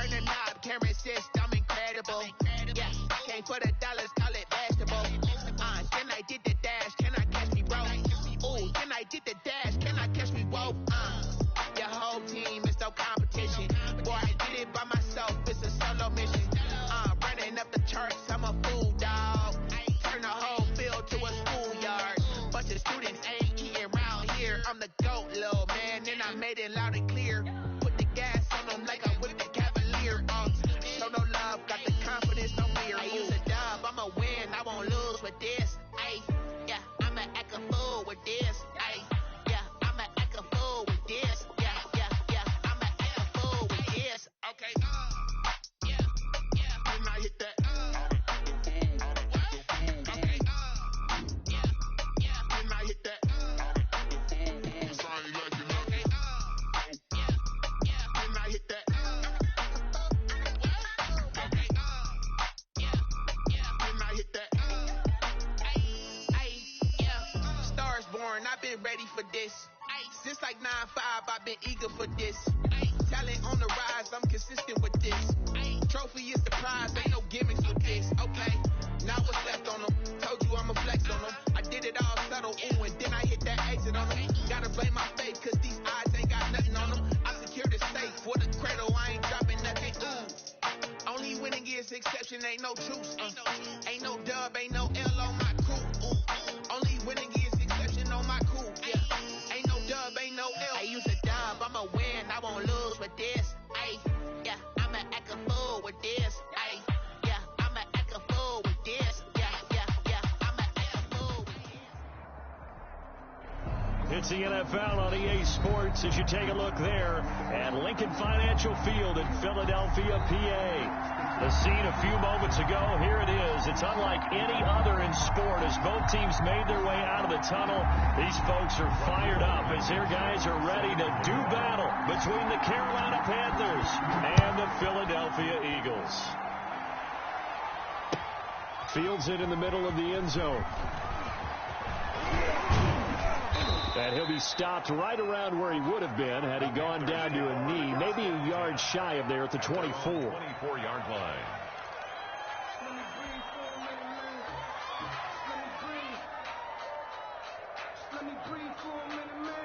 turn the knob, can't resist, I'm incredible. Yeah, came for the dollars, call it basketball. Then I did the dash, can I catch me, bro? Ooh, then I did the dash, can I catch me, whoa? Your whole team is no competition. Boy, I did it by myself, it's a solo mission. Running up the charts, I'm a fool, dog. Turn the whole field to a schoolyard. Bunch of students ain't eating around here. I'm the GOAT, little man, and I made it loud and clear. Put the gas on them like I'm with the Cavalier. Show no love, got the confidence, no fear. I use a dub, I'ma win, I won't lose with this. Ay, yeah, I'ma act a fool with this. Ay, yeah, I'ma act a fool with this. Yeah, yeah, yeah, I'ma act a fool with this. Okay, yeah, yeah, when I hit that. Okay, yeah, yeah, when I hit that. I've been ready for this. Since like 9-5, I've been eager for this. Talent on the rise, I'm consistent with this. Trophy is the prize, ain't no gimmicks with this. Okay, now what's left on them? Told you I'ma flex on them. I did it all subtle, ooh, and then I hit that exit on them. Gotta blame my fate, cause these eyes ain't got nothing on them. I secured the safe for the cradle, I ain't dropping nothing, ooh. Only winning is exception, ain't no truce. Ain't no dub, ain't no L on my crew, ooh. Only winning is exception on my crew, yeah. Ain't no dub, ain't no L. I use a dub, I'ma win, I won't lose with this. Ay, yeah, I'ma act a fool with this. Ay, yeah, I'ma act a fool with this. Yeah, yeah, yeah, I'ma act a fool with this. It's the NFL on EA Sports as you take a look there at Lincoln Financial Field in Philadelphia, PA. The scene a few moments ago, here it is. It's unlike any other in sport as both teams made their way out of the tunnel. These folks are fired up as their guys are ready to do battle between the Carolina Panthers and the Philadelphia Eagles. Fields it in the middle of the end zone. And he'll be stopped right around where he would have been had he gone down to a knee, maybe a yard shy of there at the 24. 24-yard line. Let me breathe for a minute, man.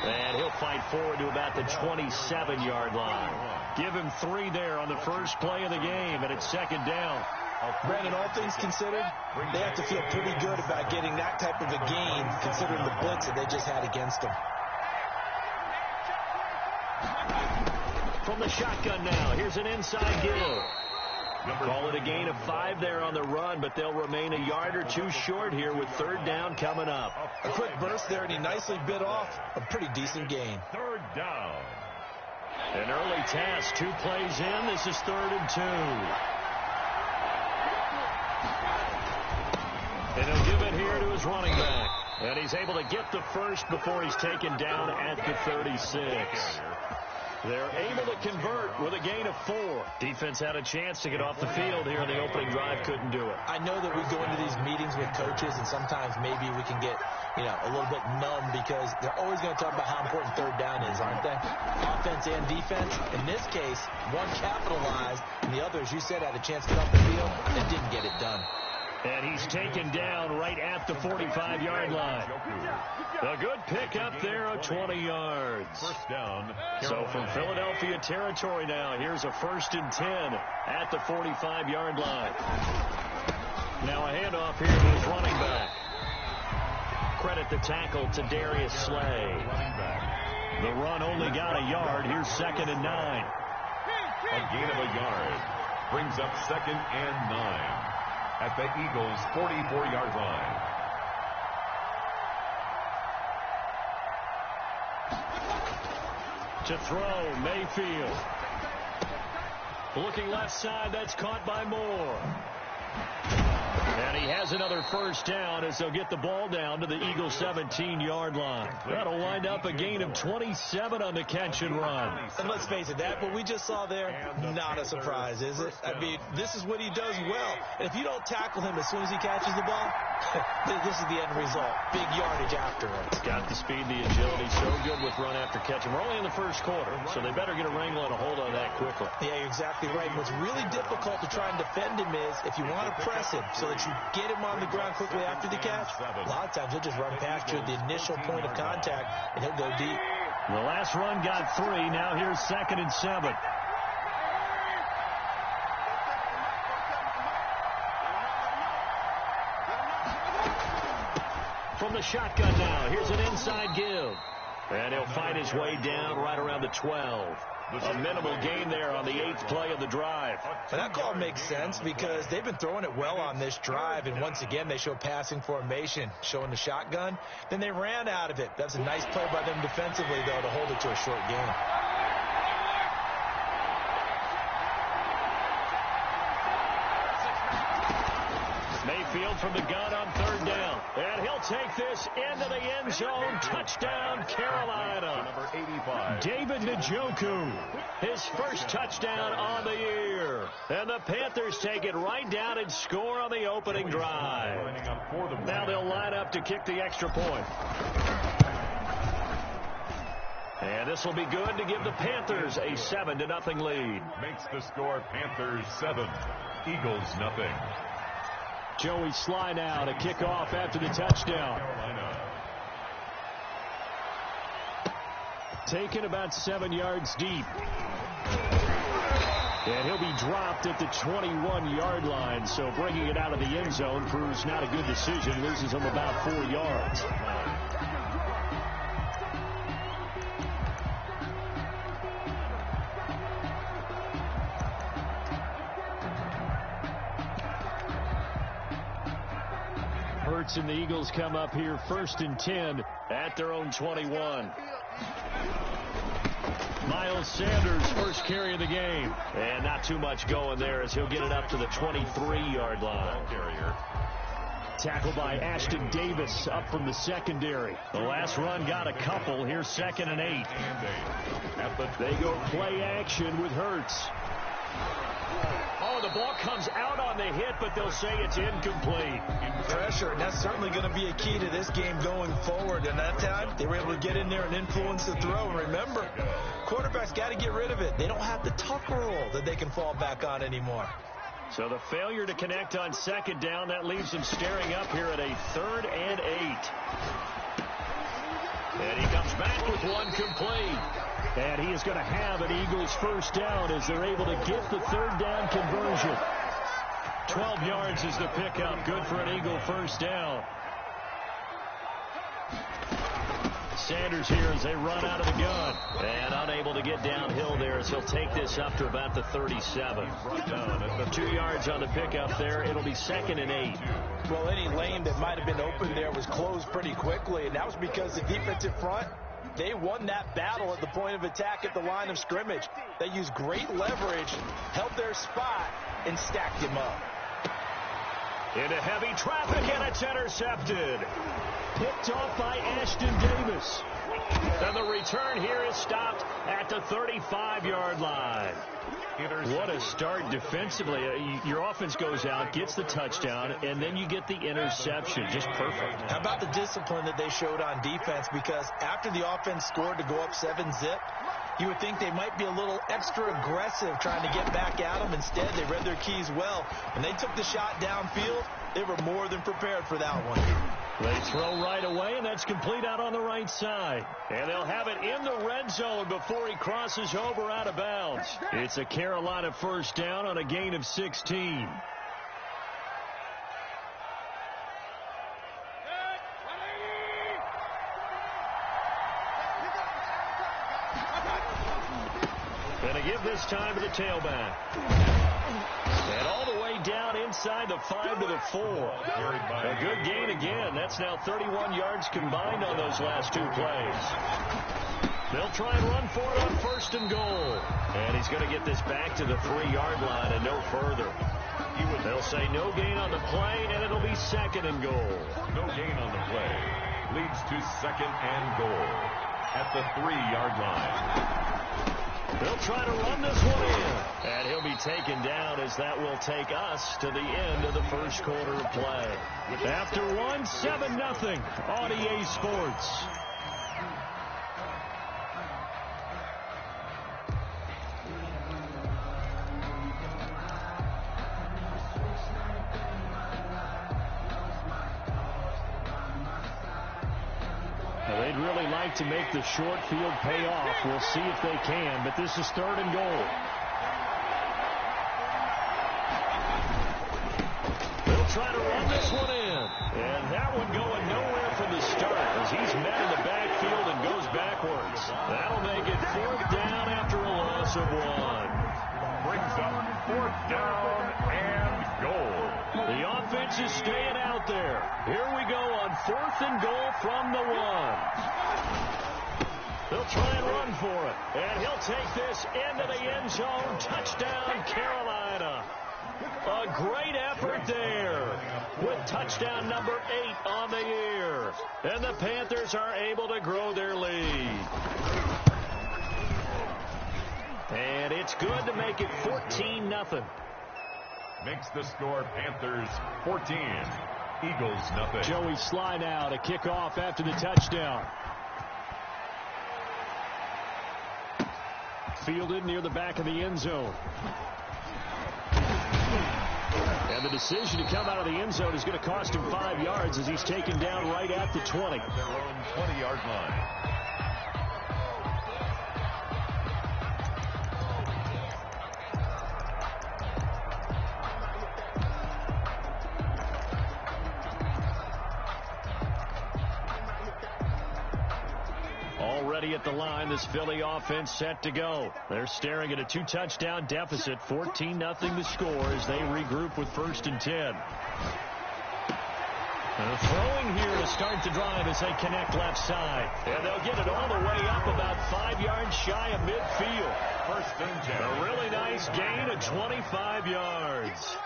And he'll fight forward to about the 27-yard line. Give him 3 there on the first play of the game, and it's second down. Brandon, all things considered, they have to feel pretty good about getting that type of a gain, considering the blitz that they just had against them. From the shotgun now, here's an inside give. Call it a gain of 5 there on the run, but they'll remain a yard or two short here with third down coming up. A quick burst there, and he nicely bit off a pretty decent gain. Third down. An early task, 2 plays in. This is 3rd and 2. And he'll give it here to his running back. And he's able to get the first before he's taken down at the 36. They're able to convert with a gain of 4. Defense had a chance to get off the field here in the opening drive, couldn't do it. I know that we go into these meetings with coaches, and sometimes maybe we can get, a little bit numb because they're always going to talk about how important third down is, aren't they? Offense and defense. In this case, one capitalized, and the other, as you said, had a chance to get off the field and didn't get it done. And he's taken down right at the 45-yard line. A good pickup there of 20 yards. First down. So from Philadelphia territory now, here's a 1st and 10 at the 45-yard line. Now a handoff here to his running back. Credit the tackle to Darius Slay. The run only got a yard. Here's 2nd and 9. A gain of a yard brings up 2nd and 9. At the Eagles' 44-yard line. To throw, Mayfield. Looking left side, that's caught by Moore. And he has has another first down as they'll get the ball down to the Eagles' 17-yard line. That'll wind up a gain of 27 on the catch and run. And let's face it, that what we just saw there, not a surprise, is it? I mean, this is what he does well. And if you don't tackle him as soon as he catches the ball, this is the end result. Big yardage after it. Got the speed, the agility, so good with run after catch. And we're only in the first quarter, so they better get a wrangle and a hold on that quickly. Yeah, you're exactly right. And what's really difficult to try and defend him is if you want to press him so that you get him on the ground quickly after the catch, a lot of times he'll just run past you at the initial point of contact, and he'll go deep. The last run got 3. Now here's 2nd and 7. From the shotgun now, here's an inside give. And he'll fight his way down right around the 12. A minimal gain there on the 8th play of the drive. And that call makes sense because they've been throwing it well on this drive. And once again, they show passing formation, showing the shotgun. Then they ran out of it. That's a nice play by them defensively, though, to hold it to a short gain. Mayfield from the gun on 3rd down. And he'll take this into the end zone. Touchdown, Carolina. Number 85. David Njoku, his first touchdown on the year. And the Panthers take it right down and score on the opening drive. Now they'll line up to kick the extra point. And this will be good to give the Panthers a 7-0 lead. Makes the score Panthers 7, Eagles 0. Joey Sly now to kick off after the touchdown. Carolina. Taken about 7 yards deep. And he'll be dropped at the 21-yard line. So bringing it out of the end zone proves not a good decision. Loses him about 4 yards. Hurts and the Eagles come up here 1st and 10 at their own 21. Miles Sanders, first carry of the game. And not too much going there as he'll get it up to the 23-yard line. Tackled by Ashton Davis up from the secondary. The last run got a couple. Here's 2nd and 8. They go play action with Hurts. Oh, the ball comes out on the hit, but they'll say it's incomplete. Pressure, and that's certainly going to be a key to this game going forward. And that time, they were able to get in there and influence the throw. And remember, quarterbacks got to get rid of it. They don't have the tuck rule that they can fall back on anymore. So the failure to connect on 2nd down, that leaves them staring up here at a 3rd and 8. And he comes back with one complete. And he is going to have an Eagles first down as they're able to get the 3rd down conversion. 12 yards is the pickup. Good for an Eagle first down. Sanders here as they run out of the gun. And unable to get downhill there as he'll take this up to about the 37. 2 yards on the pickup there. It'll be 2nd and 8. Well, any lane that might have been open there was closed pretty quickly. And that was because the defensive front, they won that battle at the point of attack at the line of scrimmage. They used great leverage, held their spot, and stacked him up. Into heavy traffic, and it's intercepted. Picked off by Ashton Davis. And the return here is stopped at the 35-yard line. What a start defensively. Your offense goes out, gets the touchdown, and then you get the interception. Just perfect. How about the discipline that they showed on defense? Because after the offense scored to go up 7-zip, you would think they might be a little extra aggressive trying to get back at them. Instead, they read their keys well. When they took the shot downfield, they were more than prepared for that one. They throw right away, and that's complete out on the right side. And they'll have it in the red zone before he crosses over out of bounds. It's a Carolina first down on a gain of 16. Going to give this time to the tailback. And all the way down inside the 5 to the 4. A good gain again. That's now 31 yards combined on those last 2 plays. They'll try and run for it on 1st and goal. And he's going to get this back to the 3-yard line and no further. They'll say no gain on the play, and it'll be 2nd and goal. No gain on the play. Leads to 2nd and goal at the 3-yard line. They'll try to run this one in. And he'll be taken down as that will take us to the end of the first quarter of play. After one, 7-0 on EA Sports. They'd really like to make the short field pay off. We'll see if they can, but this is 3rd and goal. They'll try to run this one in. And that one going nowhere from the start as he's met in the backfield and goes backwards. That'll make it 4th down after a loss of 1. Brings up 4th down and goal. The offense is staying out there. Here we go on 4th and goal from the 1. They'll try and run for it. And he'll take this into the end zone. Touchdown, Carolina. A great effort there with touchdown number 8 on the year. And the Panthers are able to grow their lead. And it's good to make it 14-0. Makes the score Panthers 14, Eagles nothing. Joey Sly now to kick off after the touchdown. Fielded near the back of the end zone. And the decision to come out of the end zone is going to cost him 5 yards as he's taken down right at the 20. Their own 20-yard line. Already at the line, this Philly offense set to go. They're staring at a 2-touchdown deficit, 14-0 the score as they regroup with 1st and 10. Throwing here to start the drive as they connect left side. And they'll get it all the way up about 5 yards shy of midfield. 1st and 10. A really nice gain of 25 yards.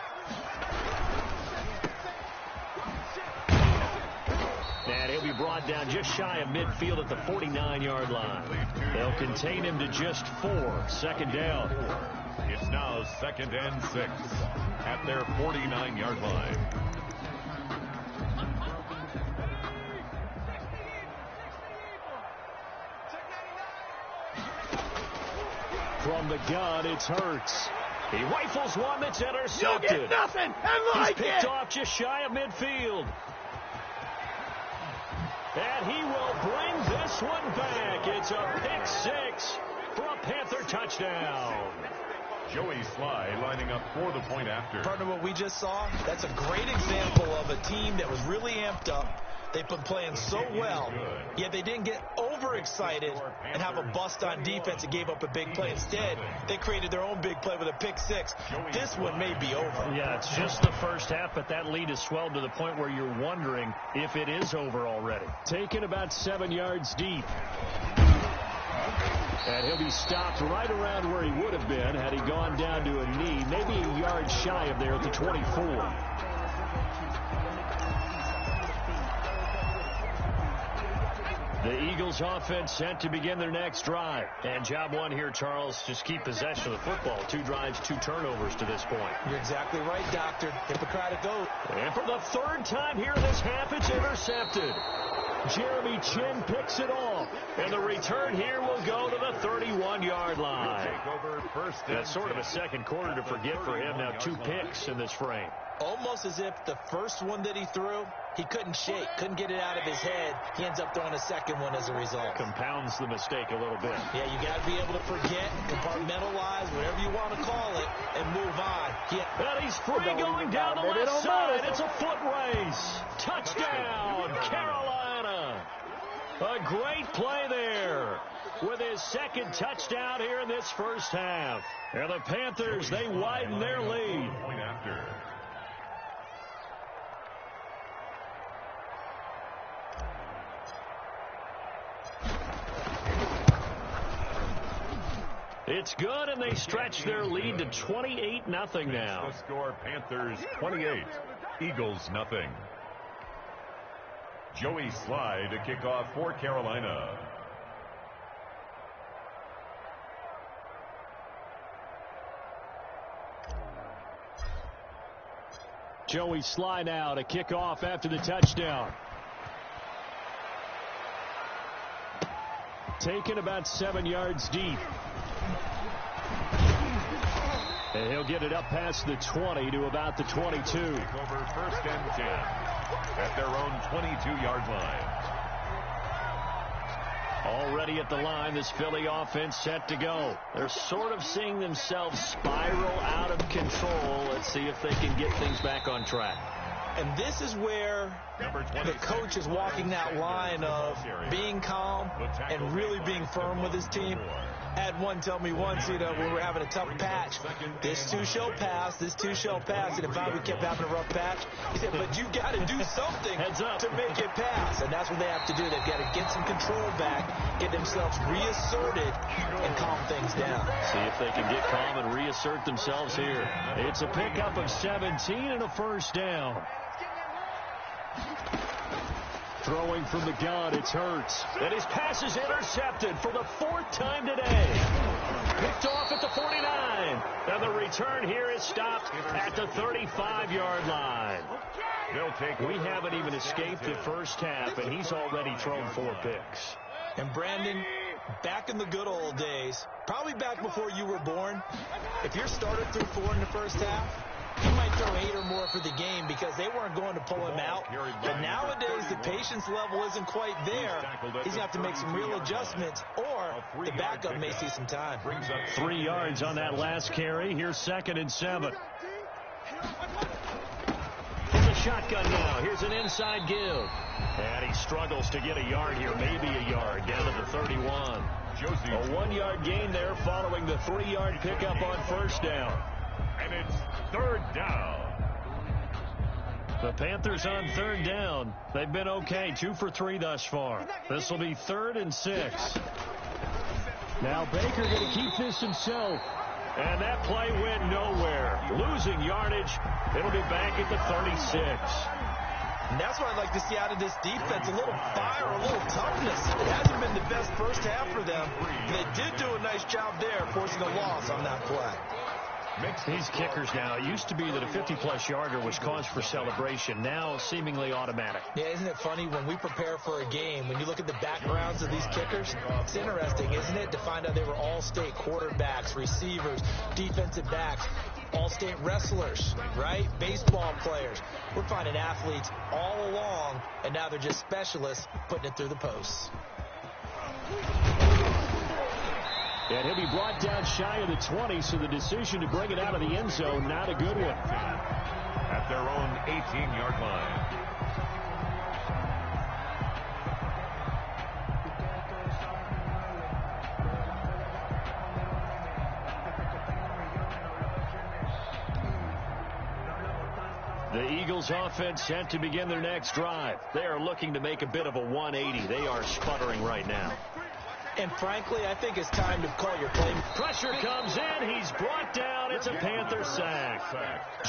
And he'll be brought down just shy of midfield at the 49-yard line. They'll contain him to just 4. 2nd down. It's now 2nd and 6 at their 49-yard line. From the gun, it's Hurts. He rifles one that's intercepted. You get nothing. And He's picked off just shy of midfield. And he will bring this one back. It's a pick 6 for a Panther touchdown. Joey Sly lining up for the point after. Partner, what we just saw, that's a great example of a team that was really amped up. They've been playing so well, yet they didn't get overexcited and have a bust on defense and gave up a big play. Instead, they created their own big play with a pick 6. This one may be over. Yeah, it's just the first half, but that lead has swelled to the point where you're wondering if it is over already. Taken about 7 yards deep. And he'll be stopped right around where he would have been had he gone down to a knee, maybe a yard shy of there at the 24. The Eagles offense set to begin their next drive. And job one here, Charles, just keep possession of the football. 2 drives, 2 turnovers to this point. You're exactly right, Doctor. Hippocratic oath. And for the 3rd time here in this half, it's intercepted. Jeremy Chin picks it off. And the return here will go to the 31-yard line. That's sort of a second quarter to forget for him. Now 2 picks in this frame. Almost as if the first one that he threw, he couldn't shake, couldn't get it out of his head. He ends up throwing a second one as a result. Compounds the mistake a little bit. Yeah, you got to be able to forget, compartmentalize, whatever you want to call it, and move on. And he's free going down the left side. It's a foot race. Touchdown, Carolina. A great play there with his 2nd touchdown here in this first half. And the Panthers, they widen their lead. Point after. It's good, and they stretch their lead to 28-0 now. The score, Panthers 28, Eagles nothing. Joey Slye to kick off for Carolina. Joey Slye now to kick off after the touchdown. Taken about 7 yards deep. And he'll get it up past the 20 to about the 22. Take over 1st and 10 at their own 22-yard line. Already at the line, this Philly offense set to go. They're sort of seeing themselves spiral out of control. Let's see if they can get things back on track. And this is where the coach is walking that line of being calm and really being firm with his team. I had one tell me once, when we were having a tough patch, this too shall pass, this too shall pass. And if we kept having a rough patch, he said, but you got to do something to make it pass. And that's what they have to do. They've got to get some control back, get themselves reasserted, and calm things down. See if they can get calm and reassert themselves here. It's a pickup of 17 and a 1st down. Throwing from the gun, it's Hurts. And his pass is intercepted for the 4th time today. Picked off at the 49. And the return here is stopped at the 35-yard line. We haven't even escaped the first half, and he's already thrown 4 picks. And Brandon, back in the good old days, probably back before you were born, if your starter threw 4 in the first half, he might throw 8 or more for the game because they weren't going to pull him out. But nowadays, the patience level isn't quite there. He's going to have to make some real adjustments, or the backup may see some time. 3 yards on that last carry. Here's 2nd and 7. Here's a shotgun now. Here's an inside give. And he struggles to get a yard here, maybe a yard, down to the 31. A 1-yard gain there following the 3-yard pickup on 1st down. And it's 3rd down. The Panthers on 3rd down. They've been okay, 2 for 3 thus far. This will be 3rd and 6. Now Baker going to keep this himself. And that play went nowhere. Losing yardage. It'll be back at the 36. And that's what I'd like to see out of this defense. A little fire, a little toughness. It hasn't been the best first half for them. They did do a nice job there, forcing a loss on that play. These kickers now, it used to be that a 50-plus yarder was cause for celebration. Now seemingly automatic. Yeah, isn't it funny when we prepare for a game, when you look at the backgrounds of these kickers, it's interesting, isn't it, to find out they were all-state quarterbacks, receivers, defensive backs, all-state wrestlers, right? Baseball players. We're finding athletes all along, and now they're just specialists putting it through the posts. And he'll be brought down shy of the 20, so the decision to bring it out of the end zone, not a good one. At their own 18-yard line. The Eagles offense set to begin their next drive. They are looking to make a bit of a 180. They are sputtering right now. And frankly, I think it's time to call your play. Pressure comes in. He's brought down. It's a Panther sack.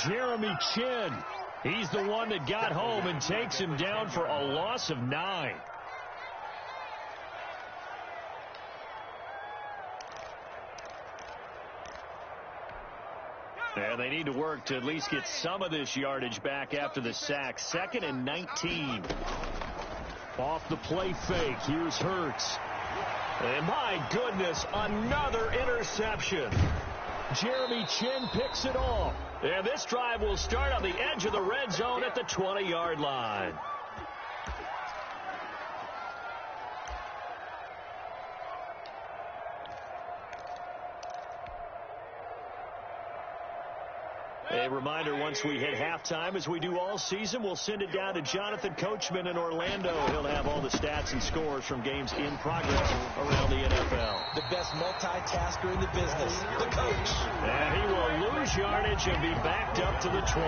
Jeremy Chinn. He's the one that got home and takes him down for a loss of 9. And they need to work to at least get some of this yardage back after the sack. 2nd and 19. Off the play fake. Here's Hurts. And my goodness, another interception. Jeremy Chinn picks it off. And this drive will start on the edge of the red zone at the 20-yard line. A reminder, once we hit halftime, as we do all season, we'll send it down to Jonathan Coachman in Orlando. He'll have all the stats and scores from games in progress around the NFL. The best multitasker in the business, the coach. And he will lose yardage and be backed up to the 24.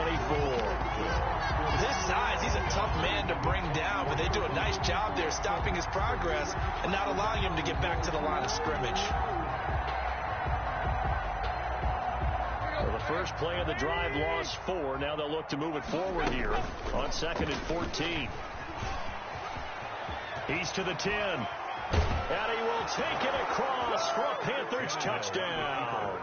This size, he's a tough man to bring down, but they do a nice job there stopping his progress and not allowing him to get back to the line of scrimmage. first play of the drive lost 4. Now they'll look to move it forward here on 2nd and 14. He's to the 10. And he will take it across for a Panthers touchdown.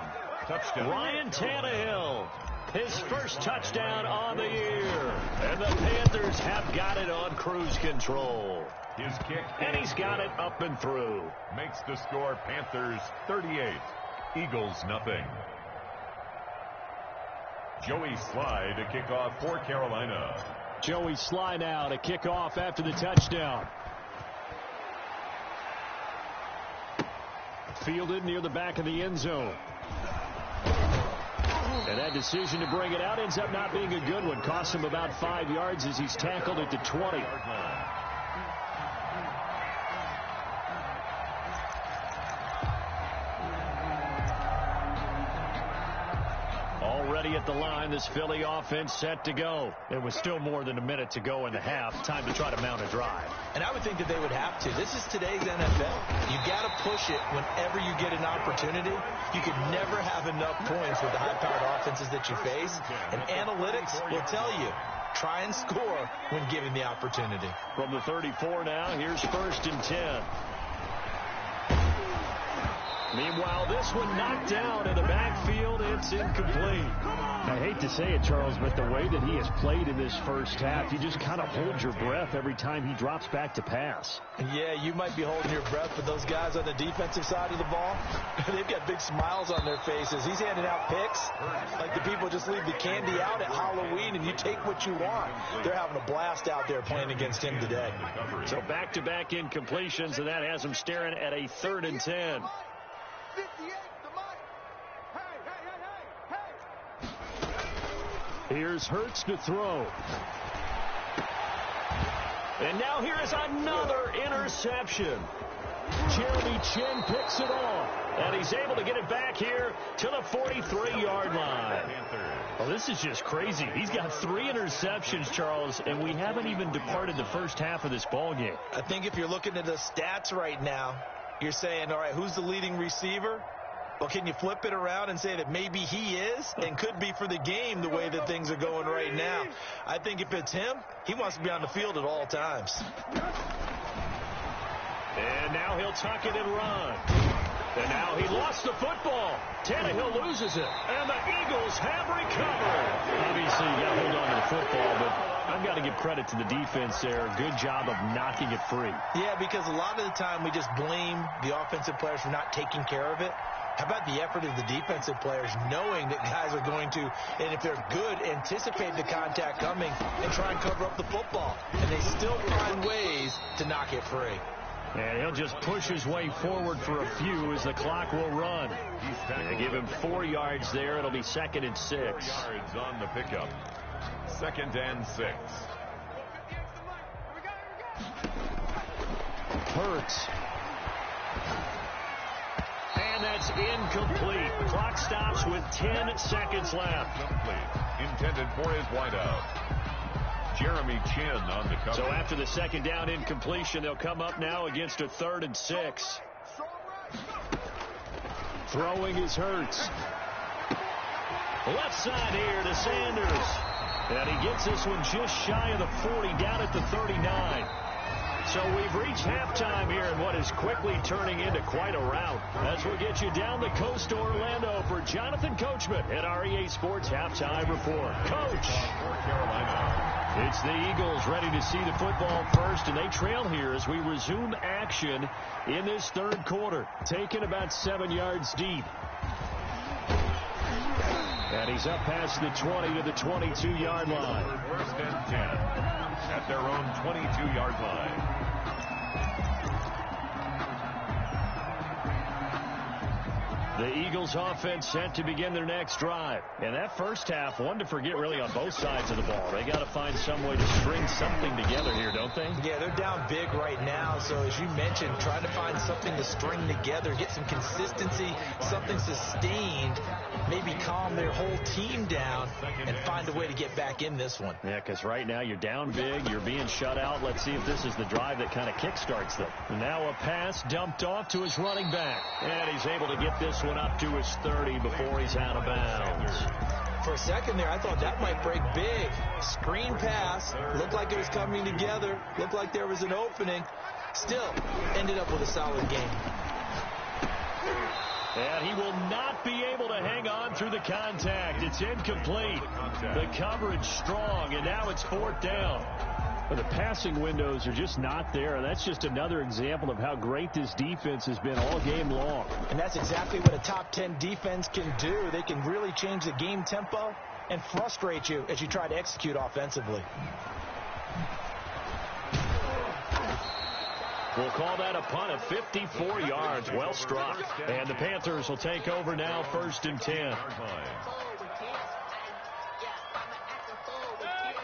Ryan Tannehill, his first touchdown on the year. And the Panthers have got it on cruise control. His kick. And he's got it up and through. Makes the score Panthers 38, Eagles nothing. Joey Sly to kick off for Carolina. Joey Sly now to kick off after the touchdown. Fielded near the back of the end zone. And that decision to bring it out ends up not being a good one. Costs him about 5 yards as he's tackled at the 20. Already at the line, this Philly offense set to go. It was still more than a minute to go in the half. Time to try to mount a drive. And I would think that they would have to. This is today's NFL. You got to push it whenever you get an opportunity. You could never have enough points with the high-powered offenses that you face. And analytics will tell you, try and score when given the opportunity. From the 34 now, here's 1st and 10. Meanwhile, this one knocked down in the backfield. It's incomplete. I hate to say it, Charles, but the way that he has played in this first half, you just kind of hold your breath every time he drops back to pass. Yeah, you might be holding your breath, but those guys on the defensive side of the ball, they've got big smiles on their faces. He's handing out picks like the people just leave the candy out at Halloween and you take what you want. They're having a blast out there playing against him today. So back-to-back incompletions, and that has him staring at a 3rd and 10. Here's Hurts to throw. And now here is another interception. Jeremy Chinn picks it off. And he's able to get it back here to the 43-yard line. Well, this is just crazy. He's got 3 interceptions, Charles, and we haven't even departed the first half of this ball game. I think if you're looking at the stats right now, you're saying, all right, who's the leading receiver? Well, can you flip it around and say that maybe he is and could be for the game the way that things are going right now? I think if it's him, he wants to be on the field at all times. And now he'll tuck it and run. And now he lost the football. Tannehill loses it. And the Eagles have recovered. Obviously, you got to hold on to the football, but I've got to give credit to the defense there. Good job of knocking it free. Yeah, because a lot of the time we just blame the offensive players for not taking care of it. How about the effort of the defensive players knowing that guys are going to, and if they're good, anticipate the contact coming and try and cover up the football. And they still find ways to knock it free. And he'll just push his way forward for a few as the clock will run. They give him 4 yards there. It'll be 2nd and 6. Yards on the pickup. 2nd and 6. Hurts. And that's incomplete. The clock stops with 10 seconds left. Complete. Intended for his wideout. Jeremy Chinn on the cover. So after the 2nd down incompletion, they'll come up now against a 3rd and 6. Throwing is Hurts. Left side here to Sanders. And he gets this one just shy of the 40, down at the 39. So we've reached halftime here in what is quickly turning into quite a rout. As we'll get you down the coast to Orlando for Jonathan Coachman at our EA Sports Halftime Report. Coach. It's the Eagles ready to see the football first, and they trail here as we resume action in this 3rd quarter. Taken about 7 yards deep. And he's up past the 20 to the 22-yard line. 1st and 10 at their own 22-yard line. The Eagles offense set to begin their next drive. And that first half, one to forget really on both sides of the ball. They got to find some way to string something together here, don't they? Yeah, they're down big right now. So as you mentioned, trying to find something to string together, get some consistency, something sustained, maybe calm their whole team down and find a way to get back in this one. Yeah, because right now you're down big, you're being shut out. Let's see if this is the drive that kind of kickstarts them. And now a pass dumped off to his running back. And he's able to get this one one up to his 30 before he's out of bounds. For a second there, I thought that might break big. Screen pass. Looked like it was coming together. Looked like there was an opening. Still, ended up with a solid game. And he will not be able to hang on through the contact. It's incomplete. The coverage strong, and now it's 4th down. But the passing windows are just not there. And that's just another example of how great this defense has been all game long. And that's exactly what a top 10 defense can do. They can really change the game tempo and frustrate you as you try to execute offensively. We'll call that a punt of 54 yards. Well struck. And the Panthers will take over now, 1st and 10.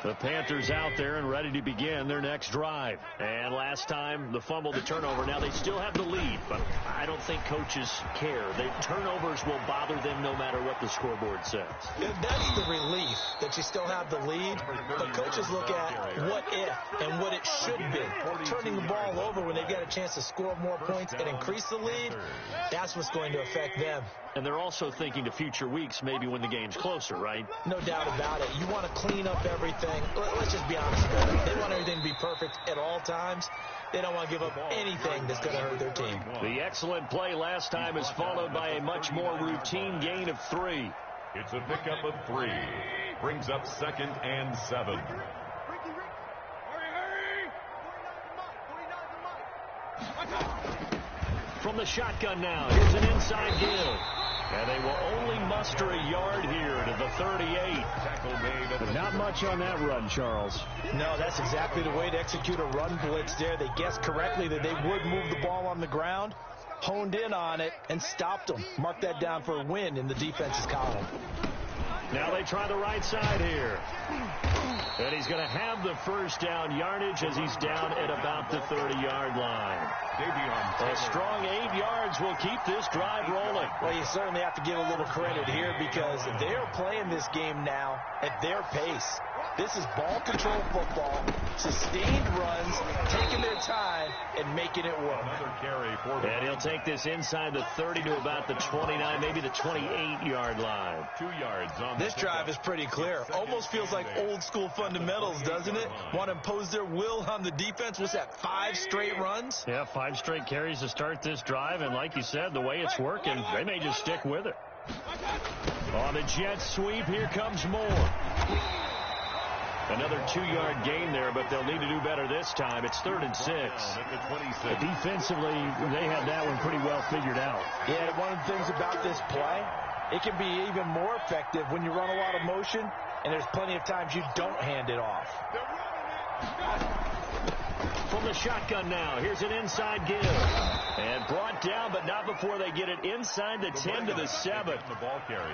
The Panthers out there and ready to begin their next drive. And last time, the fumble, the turnover. Now they still have the lead, but I don't think coaches care. The turnovers will bother them no matter what the scoreboard says. That's the relief that you still have the lead, but coaches look at what if and what it should be. Turning the ball over when they've got a chance to score more points and increase the lead, that's what's going to affect them. And they're also thinking to future weeks, maybe when the game's closer, right? No doubt about it. You want to clean up everything. Let's just be honest about it. They want everything to be perfect at all times. They don't want to give up anything that's going to hurt their team. The excellent play last time is followed by a much more routine gain of 3. It's a pickup of 3. Brings up 2nd and 7. From the shotgun now, here's an inside give. And they will only muster a yard here to the 38. But not much on that run, Charles. No, that's exactly the way to execute a run blitz there. They guessed correctly that they would move the ball on the ground, honed in on it, and stopped them. Mark that down for a win in the defense's column. Now they try the right side here. And he's going to have the first down yardage as he's down at about the 30-yard line. A strong 8 yards will keep this drive rolling. Well, you certainly have to give a little credit here because they're playing this game now at their pace. This is ball control football, sustained runs, taking their time, and making it work. And he'll take this inside the 30 to about the 29, maybe the 28-yard line. 2 yards on this drive is pretty clear. Almost feels like old school fundamentals, doesn't it? Want to impose their will on the defense. What's that, 5 straight runs? Yeah, 5 straight carries to start this drive. And like you said, the way it's working, they may just stick with it. On the jet sweep, here comes Moore. Another 2-yard gain there, but they'll need to do better this time. It's 3rd and 6. Defensively, they have that one pretty well figured out. Yeah, one of the things about this play, it can be even more effective when you run a lot of motion, and there's plenty of times you don't hand it off. From the shotgun now, here's an inside give. And brought down, but not before they get it inside the 10 to the 7.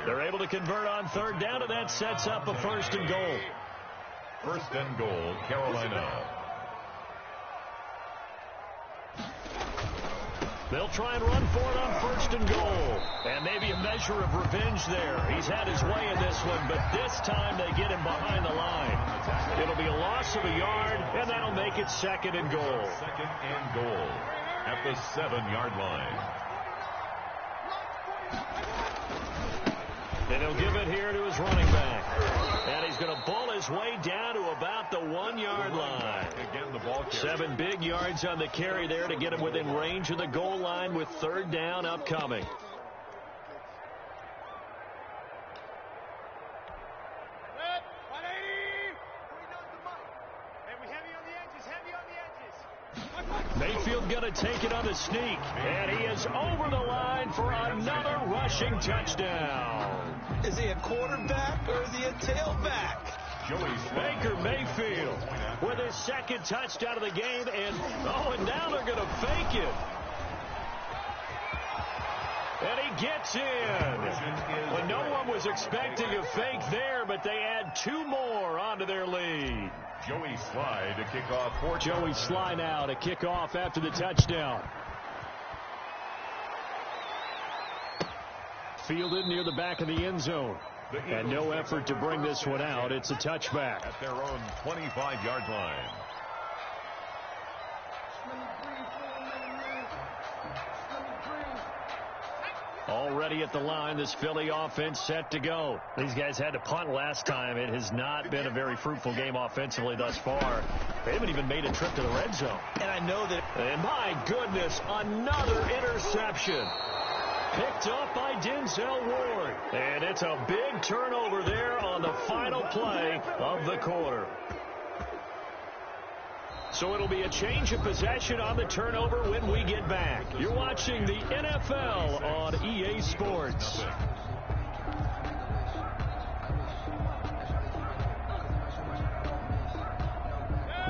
They're able to convert on 3rd down, and that sets up a 1st and goal. 1st and goal, Carolina. They'll try and run for it on 1st and goal. And maybe a measure of revenge there. He's had his way in this one, but this time they get him behind the line. It'll be a loss of a yard, and that'll make it 2nd and goal. 2nd and goal at the 7-yard line. And he'll give it here to his running back. And he's going to bull his way down to about the 1-yard line. Again, the ball carrier. 7 big yards on the carry there to get him within range of the goal line with 3rd down upcoming. Mayfield going to take it on the sneak. And he is over the line for another rushing touchdown. Is he a quarterback or is he a tailback? Baker Mayfield with his 2nd touchdown of the game. And now they're going to fake it. And he gets in. Well, no one was expecting a fake there, but they add 2 more onto their lead. Joey Sly to kick off for Joey Sly now to kick off after the touchdown. Fielded near the back of the end zone. And no effort to bring this one out. It's a touchback. At their own 25-yard line. Already at the line, this Philly offense set to go. These guys had to punt last time. It has not been a very fruitful game offensively thus far. They haven't even made a trip to the red zone. And I know that... And my goodness, another interception. Picked up by Denzel Ward. And it's a big turnover there on the final play of the quarter. So it'll be a change of possession on the turnover when we get back. You're watching the NFL on EA Sports.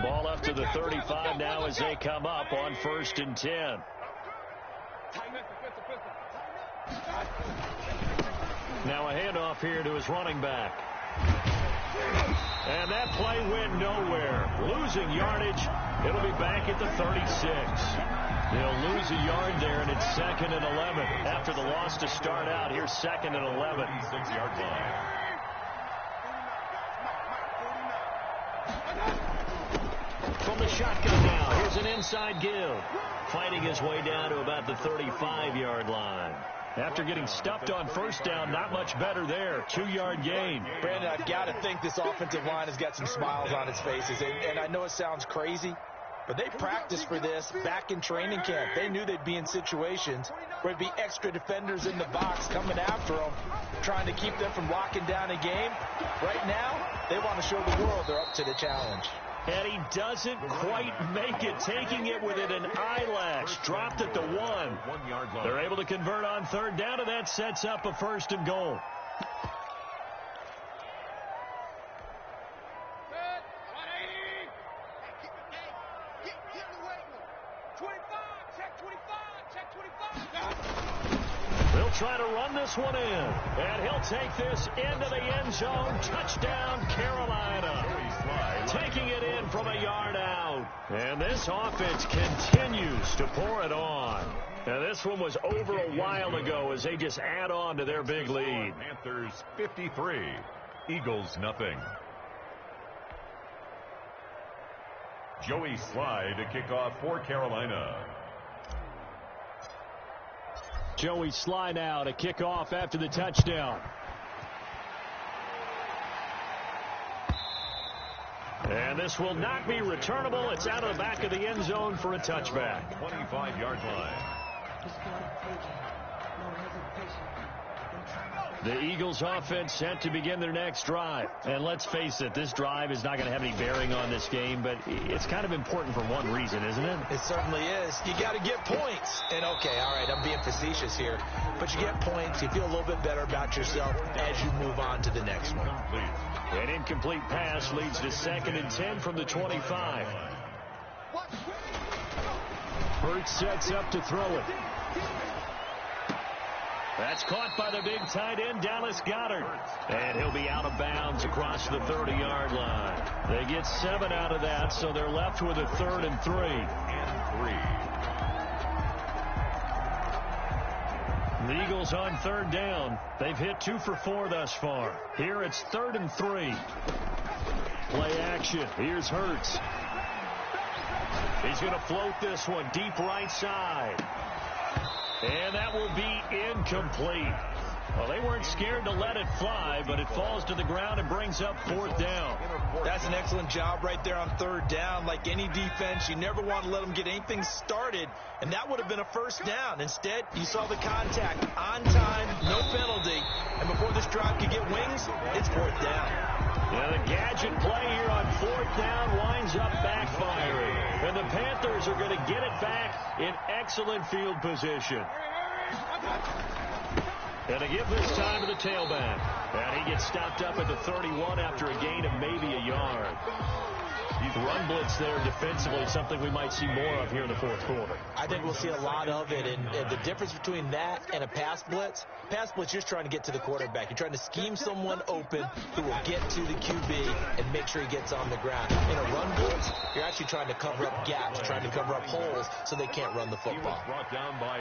Ball up to the 35 now as they come up on 1st and 10. Now a handoff here to his running back. And that play went nowhere. Losing yardage. It'll be back at the 36. They'll lose a yard there, and it's 2nd and 11. After the loss to start out, here's 2nd and 11. 6-yard line. From the shotgun now, here's an inside give. Fighting his way down to about the 35-yard line. After getting stuffed on 1st down, not much better there. 2-yard gain. Brandon, I've got to think this offensive line has got some smiles on its faces. And I know it sounds crazy, but they practiced for this back in training camp. They knew they'd be in situations where there'd be extra defenders in the box coming after them, trying to keep them from locking down a game. Right now, they want to show the world they're up to the challenge. And he doesn't quite make it, taking it within an eyelash. Dropped at the 1. 1-yard line. They're able to convert on 3rd down, and that sets up a 1st and goal. They'll try to run this one in, and he'll take this into the end zone. Touchdown, Carolina. Taking it in from a yard out. And this offense continues to pour it on. And this one was over a while ago as they just add on to their big lead. Panthers 53, Eagles nothing. Joey Slye to kick off for Carolina. Joey Slye now to kick off after the touchdown. And this will not be returnable. It's out of the back of the end zone for a touchback. 25-yard line. The Eagles offense set to begin their next drive. And let's face it, this drive is not going to have any bearing on this game, but it's kind of important for one reason, isn't it? It certainly is. You got to get points. And okay, all right, I'm being facetious here, but you get points, you feel a little bit better about yourself as you move on to the next one. An incomplete pass leads to 2nd and 10 from the 25. Hurts sets up to throw it. That's caught by the big tight end, Dallas Goedert. And he'll be out of bounds across the 30-yard line. They get 7 out of that, so they're left with a 3rd and 3. The Eagles on 3rd down. They've hit 2 for 4 thus far. Here it's 3rd and 3. Play action. Here's Hurts. He's going to float this one deep right side. And that will be incomplete. Well, they weren't scared to let it fly, but it falls to the ground and brings up 4th down. That's an excellent job right there on 3rd down. Like any defense, you never want to let them get anything started, and that would have been a 1st down. Instead, you saw the contact on time, no penalty, and before this drive could get wings, it's 4th down. Yeah, the gadget play here on 4th down winds up backfiring. And the Panthers are going to get it back in excellent field position. And to give this time to the tailback. And he gets stopped up at the 31 after a gain of maybe a yard. Run blitz there defensively, something we might see more of here in the 4th quarter. I think we'll see a lot of it, and the difference between that and a pass blitz, you're just trying to get to the quarterback. You're trying to scheme someone open who will get to the QB and make sure he gets on the ground. In a run blitz, you're actually trying to cover up gaps, trying to cover up holes so they can't run the football.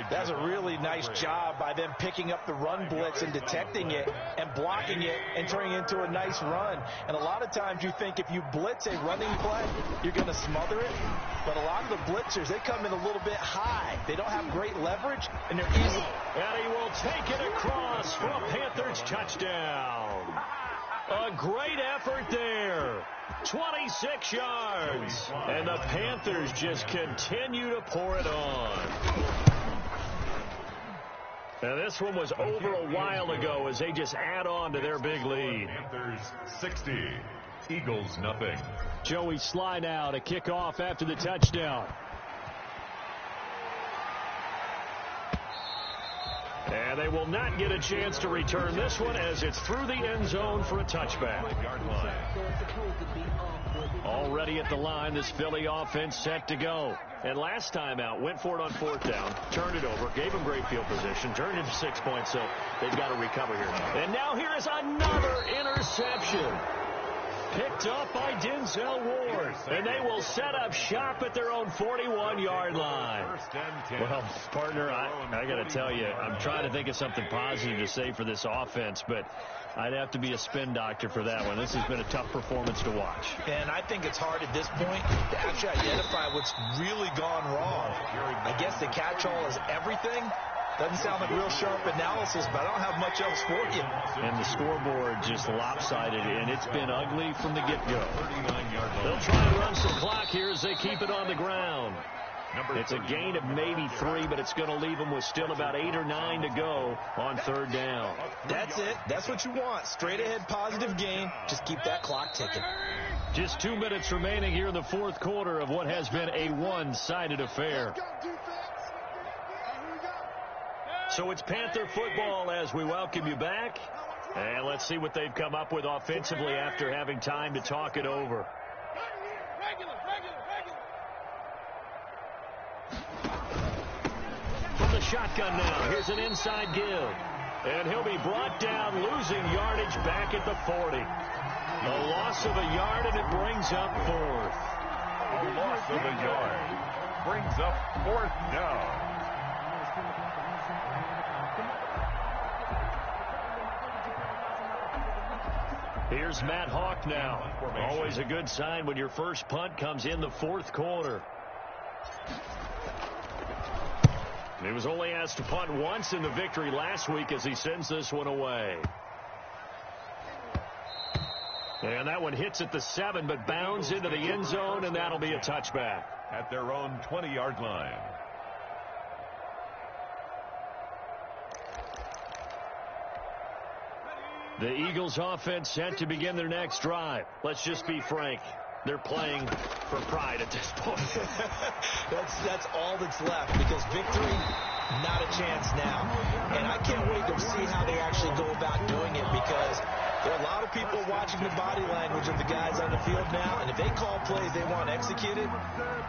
That's a really nice job by them picking up the run blitz and detecting it and blocking it and turning it into a nice run. And a lot of times you think if you blitz a running play, you're going to smother it. But a lot of the blitzers, they come in a little bit high. They don't have great leverage, and they're easy. And he will take it across for a Panthers touchdown. A great effort there. 26 yards. And the Panthers just continue to pour it on. Now, this one was over a while ago as they just add on to their big lead. Panthers 60, Eagles nothing. Joey Sly now to kick off after the touchdown. And they will not get a chance to return this one as it's through the end zone for a touchback. Already at the line, this Philly offense set to go. And last time out, went for it on 4th down, turned it over, gave them great field position, turned it to 6 points, so they've got to recover here. And now here is another interception. Picked up by Denzel Ward. And they will set up shop at their own 41-yard line. Well, partner, I got to tell you, I'm trying to think of something positive to say for this offense, but I'd have to be a spin doctor for that one. This has been a tough performance to watch. And I think it's hard at this point to actually identify what's really gone wrong. I guess the catch-all is everything. Doesn't sound like real sharp analysis, but I don't have much else for you. And the scoreboard just lopsided, and it's been ugly from the get-go. They'll try and run some clock here as they keep it on the ground. It's a gain of maybe 3, but it's going to leave them with still about 8 or 9 to go on 3rd down. That's it. That's what you want. Straight ahead positive gain. Just keep that clock ticking. Just 2 minutes remaining here in the 4th quarter of what has been a one-sided affair. So it's Panther football as we welcome you back. And let's see what they've come up with offensively after having time to talk it over. From the shotgun now, here's an inside give. And he'll be brought down, losing yardage back at the 40. A loss of a yard, and it brings up 4th. A loss of a yard brings up 4th down. Here's Matt Hawk now. Always a good sign when your first punt comes in the 4th quarter. He was only asked to punt once in the victory last week as he sends this one away. And that one hits at the 7, but bounds into the end zone, and that'll be a touchback. At their own 20-yard line. The Eagles offense set to begin their next drive. Let's just be frank. They're playing for pride at this point. That's all that's left, because victory, not a chance now. And I can't wait to see how they actually go about doing it, because there are a lot of people watching the body language of the guys on the field now, and if they call plays they want executed,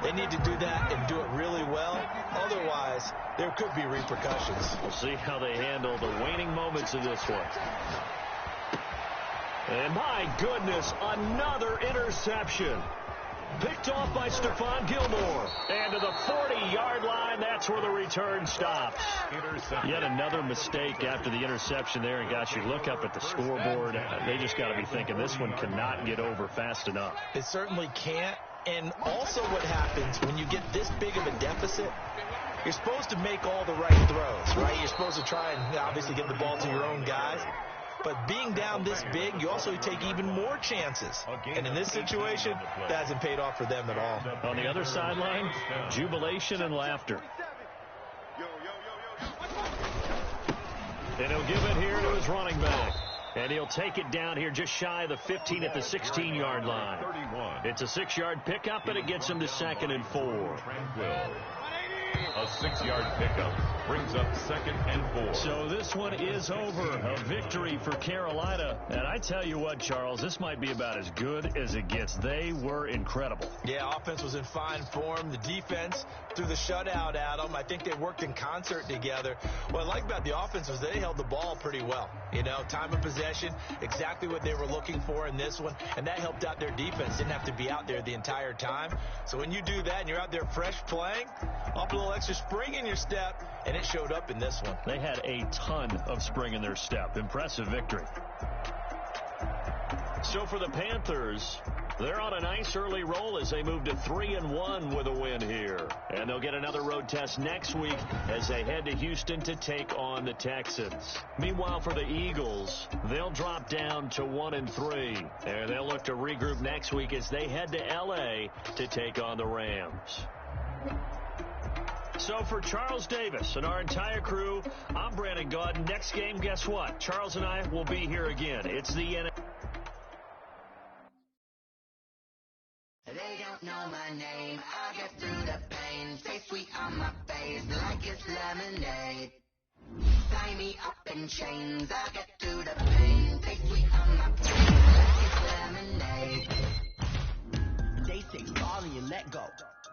they need to do that and do it really well. Otherwise, there could be repercussions. We'll see how they handle the waning moments of this one. And my goodness, another interception. Picked off by Stephon Gilmore. And to the 40-yard line, that's where the return stops. Yet another mistake after the interception there. And gosh, you look up at the scoreboard, they just got to be thinking this one cannot get over fast enough. It certainly can't. And also what happens when you get this big of a deficit, you're supposed to make all the right throws, right? You're supposed to try and obviously get the ball to your own guys. But being down this big, you also take even more chances. And in this situation, that hasn't paid off for them at all. On the other sideline, jubilation and laughter. And he'll give it here to his running back. And he'll take it down here just shy of the 15 at the 16-yard line. It's a 6-yard pickup, and it gets him to 2nd and 4. A 6-yard pickup brings up 2nd and 4. So this one is over. A victory for Carolina. And I tell you what, Charles, this might be about as good as it gets. They were incredible. Yeah, offense was in fine form. The defense threw the shutout at them. I think they worked in concert together. What I like about the offense was they held the ball pretty well. You know, time of possession, exactly what they were looking for in this one. And that helped out their defense. Didn't have to be out there the entire time. So when you do that and you're out there fresh playing, up a little extra spring in your step, and it showed up in this one. They had a ton of spring in their step. Impressive victory. So for the Panthers, They're on a nice early roll as they move to 3-1 with a win here. And they'll get another road test next week as they head to Houston to take on the Texans. Meanwhile, for the Eagles, they'll drop down to 1-3. And they'll look to regroup next week as they head to L.A. to take on the Rams. So for Charles Davis and our entire crew, I'm Brandon Gaudin. Next game, guess what? Charles and I will be here again. It's the NFL. They don't know my name, I get through the pain. Stay sweet on my face like it's lemonade. Tie me up in chains, I get through the pain. Stay sweet on my face like it's lemonade. They say fall and you let go,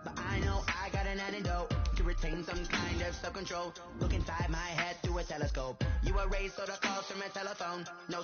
but I know I got an antidote to retain some kind of self-control. Look inside my head through a telescope. You erase all the calls from a telephone. No